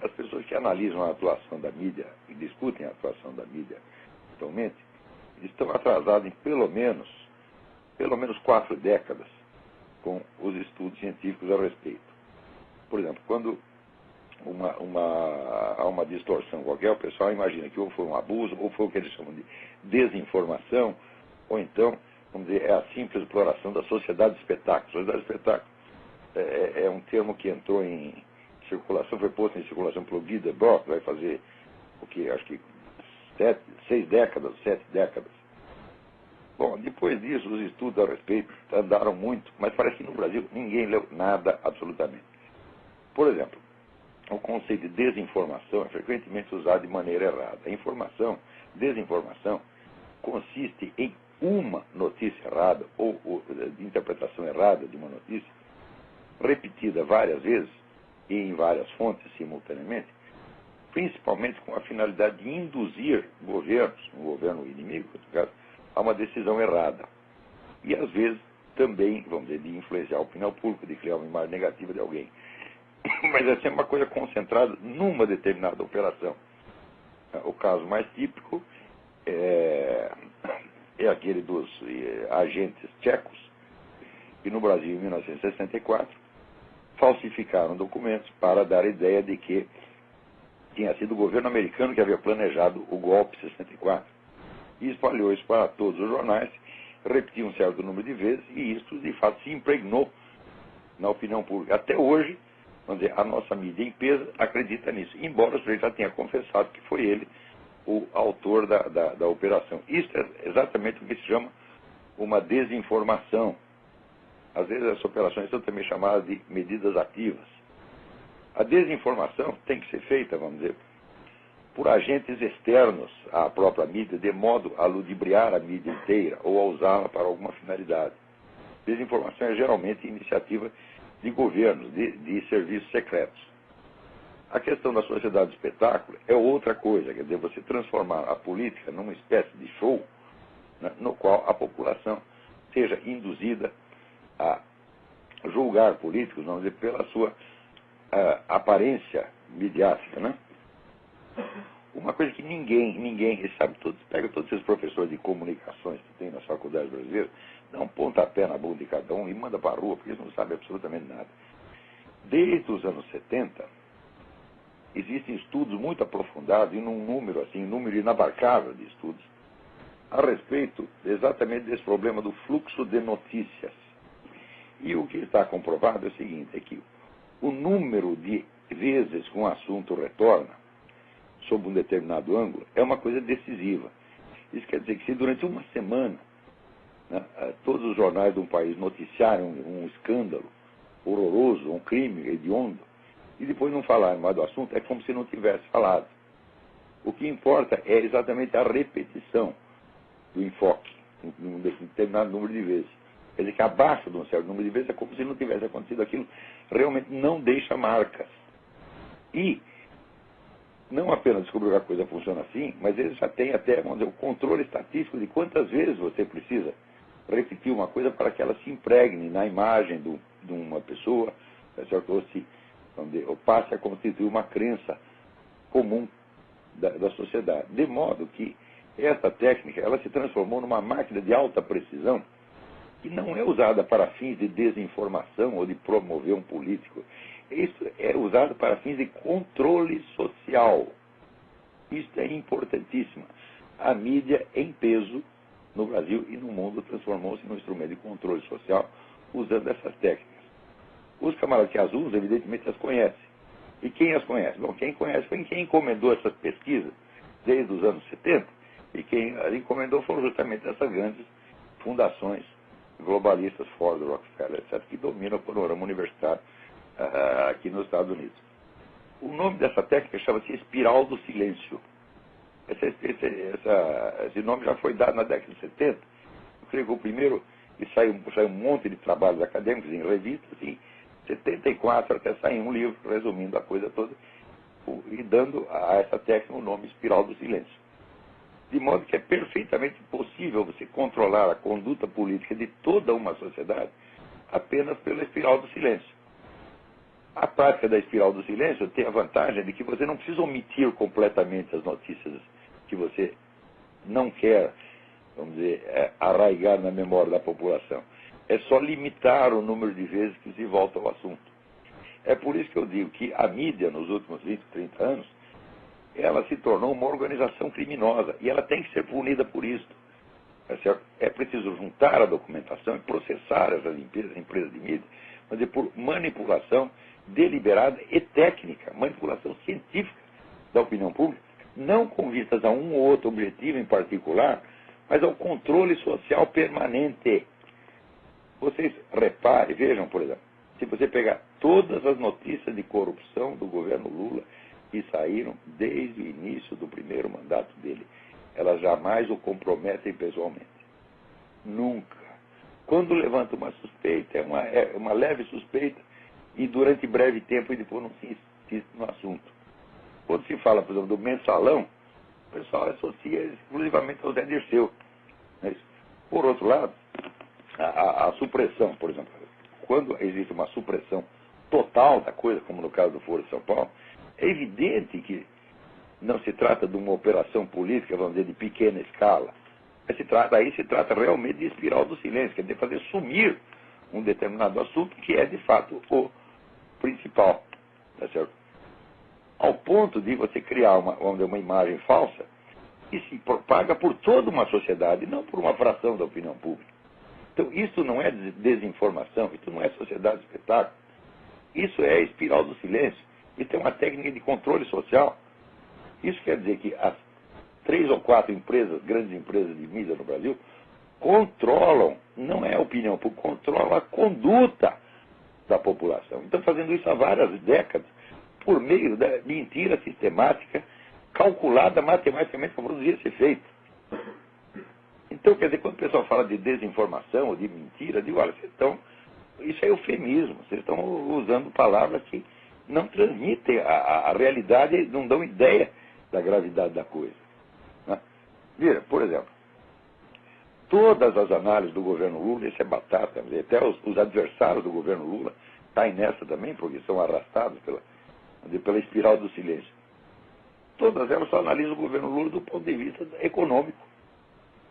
as pessoas que analisam a atuação da mídia e discutem a atuação da mídia atualmente, estão atrasados em pelo menos 4 décadas com os estudos científicos a respeito. Por exemplo, quando há uma distorção qualquer, o pessoal imagina que ou foi um abuso, ou foi o que eles chamam de desinformação, ou então, vamos dizer, é a simples exploração da sociedade de espetáculo. Sociedade de espetáculo é um termo que entrou em circulação, foi posto em circulação pelo Guy Debord, vai fazer o que, acho que 7 décadas. Bom, depois disso, os estudos a respeito andaram muito, mas parece que no Brasil ninguém leu nada absolutamente. Por exemplo, o conceito de desinformação é frequentemente usado de maneira errada. A desinformação, consiste em uma notícia errada, ou de interpretação errada de uma notícia, repetida várias vezes e em várias fontes simultaneamente, principalmente com a finalidade de induzir governos, um governo inimigo, no caso, a uma decisão errada. E às vezes também, vamos dizer, de influenciar a opinião pública, de criar uma imagem negativa de alguém. Mas é sempre uma coisa concentrada numa determinada operação. O caso mais típico é aquele dos agentes tchecos, que no Brasil, em 1964, falsificaram documentos para dar a ideia de que tinha sido o governo americano que havia planejado o golpe de 64. E espalhou isso para todos os jornais, repetiu um certo número de vezes, e isso, de fato, se impregnou na opinião pública. Até hoje, vamos dizer, a nossa mídia em peso acredita nisso, embora o sujeito já tenha confessado que foi ele o autor da operação. Isso é exatamente o que se chama uma desinformação. Às vezes essas operações são também chamadas de medidas ativas. A desinformação tem que ser feita, vamos dizer, por agentes externos à própria mídia, de modo a ludibriar a mídia inteira ou a usá-la para alguma finalidade. Desinformação é geralmente iniciativa de governos, de serviços secretos. A questão da sociedade de espetáculo é outra coisa, quer dizer, você transformar a política numa espécie de show, né, no qual a população seja induzida a julgar políticos, vamos dizer, pela sua aparência midiática, né? Uma coisa que ninguém sabe, pega todos esses professores de comunicações que tem nas faculdades brasileiras, dá um pontapé na bunda de cada um e manda para a rua, porque eles não sabem absolutamente nada. Desde os anos 70, existem estudos muito aprofundados, e num número inabarcável de estudos, a respeito exatamente desse problema do fluxo de notícias. E o que está comprovado é o seguinte, é que o número de vezes que um assunto retorna sob um determinado ângulo é uma coisa decisiva. Isso quer dizer que se durante uma semana, né, todos os jornais de um país noticiarem um escândalo horroroso, um crime hediondo, e depois não falarem mais do assunto, é como se não tivesse falado. O que importa é exatamente a repetição do enfoque, em determinado número de vezes. Quer dizer que abaixo de um certo número de vezes é como se não tivesse acontecido aquilo, realmente não deixa marcas. E não apenas descobriu que a coisa funciona assim, mas eles já têm até, vamos dizer, o controle estatístico de quantas vezes você precisa repetir uma coisa para que ela se impregne na imagem de uma pessoa, ou se, vamos dizer, ou passe a constituir uma crença comum da sociedade. De modo que essa técnica, ela se transformou numa máquina de alta precisão, que não é usada para fins de desinformação ou de promover um político. Isso é usado para fins de controle social. Isso é importantíssimo. A mídia, em peso, no Brasil e no mundo, transformou-se num instrumento de controle social usando essas técnicas. Os camaradas que as usam, evidentemente, as conhecem. E quem as conhece? Bom, quem conhece foi quem encomendou essas pesquisas desde os anos 70, e quem as encomendou foram justamente essas grandes fundações globalistas, Ford, Rockefeller, etc., que dominam o panorama universitário aqui nos Estados Unidos. O nome dessa técnica chama-se espiral do silêncio. Esse nome já foi dado na década de 70. Eu creio que o primeiro, e saiu um monte de trabalhos acadêmicos em revistas, em 74 até sair um livro resumindo a coisa toda e dando a essa técnica o nome espiral do silêncio. De modo que é perfeitamente possível você controlar a conduta política de toda uma sociedade apenas pela espiral do silêncio. A prática da espiral do silêncio tem a vantagem de que você não precisa omitir completamente as notícias que você não quer, vamos dizer, arraigar na memória da população. É só limitar o número de vezes que se volta ao assunto. É por isso que eu digo que a mídia, nos últimos 20, 30 anos, ela se tornou uma organização criminosa e ela tem que ser punida por isso. É preciso juntar a documentação e processar essas empresas de mídia, mas por manipulação deliberada e técnica, manipulação científica da opinião pública, não com vistas a um ou outro objetivo em particular, mas ao controle social permanente. Vocês reparem, vejam, por exemplo, se você pegar todas as notícias de corrupção do governo Lula que saíram desde o início do primeiro mandato dele, elas jamais o comprometem pessoalmente. Nunca. Quando levanta uma suspeita, é uma leve suspeita, e durante breve tempo ele depois não se insiste no assunto. Quando se fala, por exemplo, do mensalão, o pessoal associa exclusivamente ao Zé Dirceu. Por outro lado, a supressão, por exemplo, quando existe uma supressão total da coisa, como no caso do Foro de São Paulo, é evidente que não se trata de uma operação política, vamos dizer, de pequena escala. Aí se trata realmente de espiral do silêncio, quer dizer, fazer sumir um determinado assunto que é, de fato, o principal. Tá certo? Ao ponto de você criar uma imagem falsa que se propaga por toda uma sociedade, não por uma fração da opinião pública. Então, isso não é desinformação, isso não é sociedade de espetáculo. Isso é espiral do silêncio. Isso é uma técnica de controle social. Isso quer dizer que as 3 ou 4 empresas, grandes empresas de mídia no Brasil, controlam, não é a opinião pública, controlam a conduta da população. Então, fazendo isso há várias décadas, por meio da mentira sistemática, calculada matematicamente para produzir esse efeito. Então, quer dizer, quando o pessoal fala de desinformação ou de mentira, eu digo, olha, isso é eufemismo, vocês estão usando palavras que não transmitem a realidade, não dão ideia da gravidade da coisa. Né? Veja, por exemplo, todas as análises do governo Lula, isso é batata, até os adversários do governo Lula caem nessa também, porque são arrastados pela espiral do silêncio. Todas elas só analisam o governo Lula do ponto de vista econômico.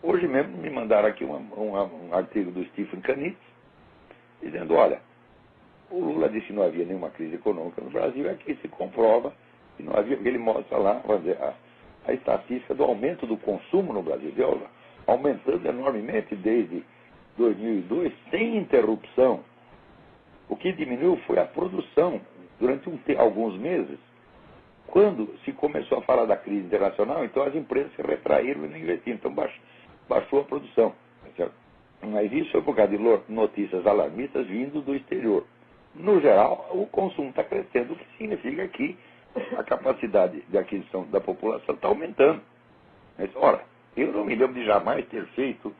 Hoje mesmo me mandaram aqui um artigo do Stephen Kanitz, dizendo, olha, o Lula disse que não havia nenhuma crise econômica no Brasil, aqui se comprova que não havia, porque ele mostra lá, vamos dizer, a estatística do aumento do consumo no Brasil, aumentando enormemente desde 2002, sem interrupção. O que diminuiu foi a produção durante alguns meses. Quando se começou a falar da crise internacional, então as empresas se retraíram e não investiram, então baixou a produção. Certo? Mas isso foi por causa de notícias alarmistas vindo do exterior. No geral, o consumo está crescendo, o que significa que a capacidade de aquisição da população está aumentando. Mas, ora, eu não me lembro de jamais ter feito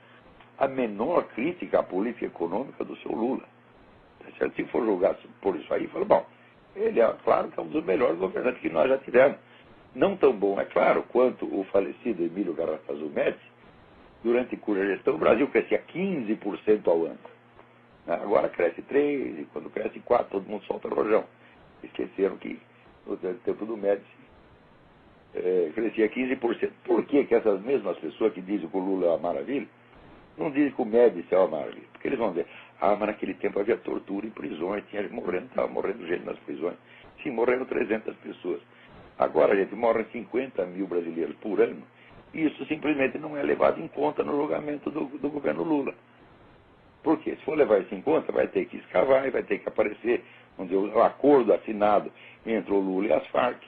a menor crítica à política econômica do seu Lula. Se for julgar por isso aí, falo, bom, ele é claro que é um dos melhores governantes que nós já tivemos. Não tão bom, é claro, quanto o falecido Emílio Garrastazu Médici, durante cuja gestão o Brasil crescia 15% ao ano. Agora cresce 3%, e quando cresce 4%, todo mundo solta rojão. Esqueceram que no tempo do Médici crescia 15%. Por que essas mesmas pessoas que dizem que o Lula é uma maravilha, não dizem que o Médici é uma maravilha? Porque eles vão dizer, mas naquele tempo havia tortura em prisões, estava morrendo gente nas prisões. Sim, morreram 300 pessoas. Agora, gente, morrem 50 mil brasileiros por ano. E isso simplesmente não é levado em conta no julgamento do governo Lula. Por quê? Se for levar isso em conta, vai ter que escavar e vai ter que aparecer o acordo assinado entre o Lula e as Farc,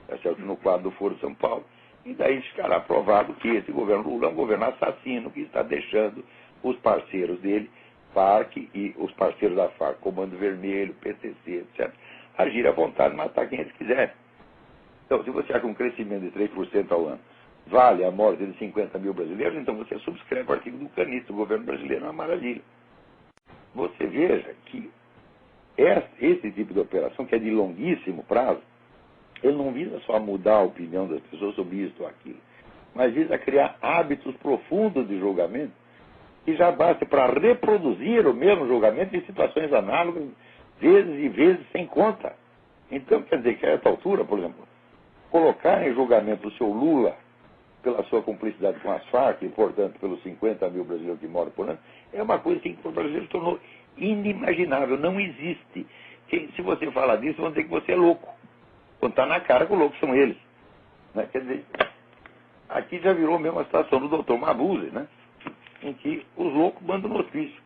tá certo? No quadro do Foro de São Paulo. E daí ficará provado que esse governo Lula é um governo assassino que está deixando os parceiros dele, Farc e os parceiros da Farc, Comando Vermelho, PCC, etc., agir à vontade, matar quem eles quiserem. Então, se você acha um crescimento de 3% ao ano vale a morte de 50 mil brasileiros, então você subscreve o artigo do Canito, o governo brasileiro é uma maravilha. Você veja que esse tipo de operação, que é de longuíssimo prazo, ele não visa só mudar a opinião das pessoas sobre isso ou aquilo, mas visa criar hábitos profundos de julgamento que já basta para reproduzir o mesmo julgamento em situações análogas vezes e vezes sem conta. Então, quer dizer que a essa altura, por exemplo, colocar em julgamento o seu Lula pela sua cumplicidade com as Farc e, portanto, pelos 50 mil brasileiros que moram por ano, é uma coisa que para o brasileiro se tornou inimaginável, não existe. Se você falar disso, vão dizer que você é louco. Quando está na cara que os loucos são eles. Né? Quer dizer, aqui já virou mesmo a situação do doutor Mabuse, né? Em que os loucos mandam no hospício.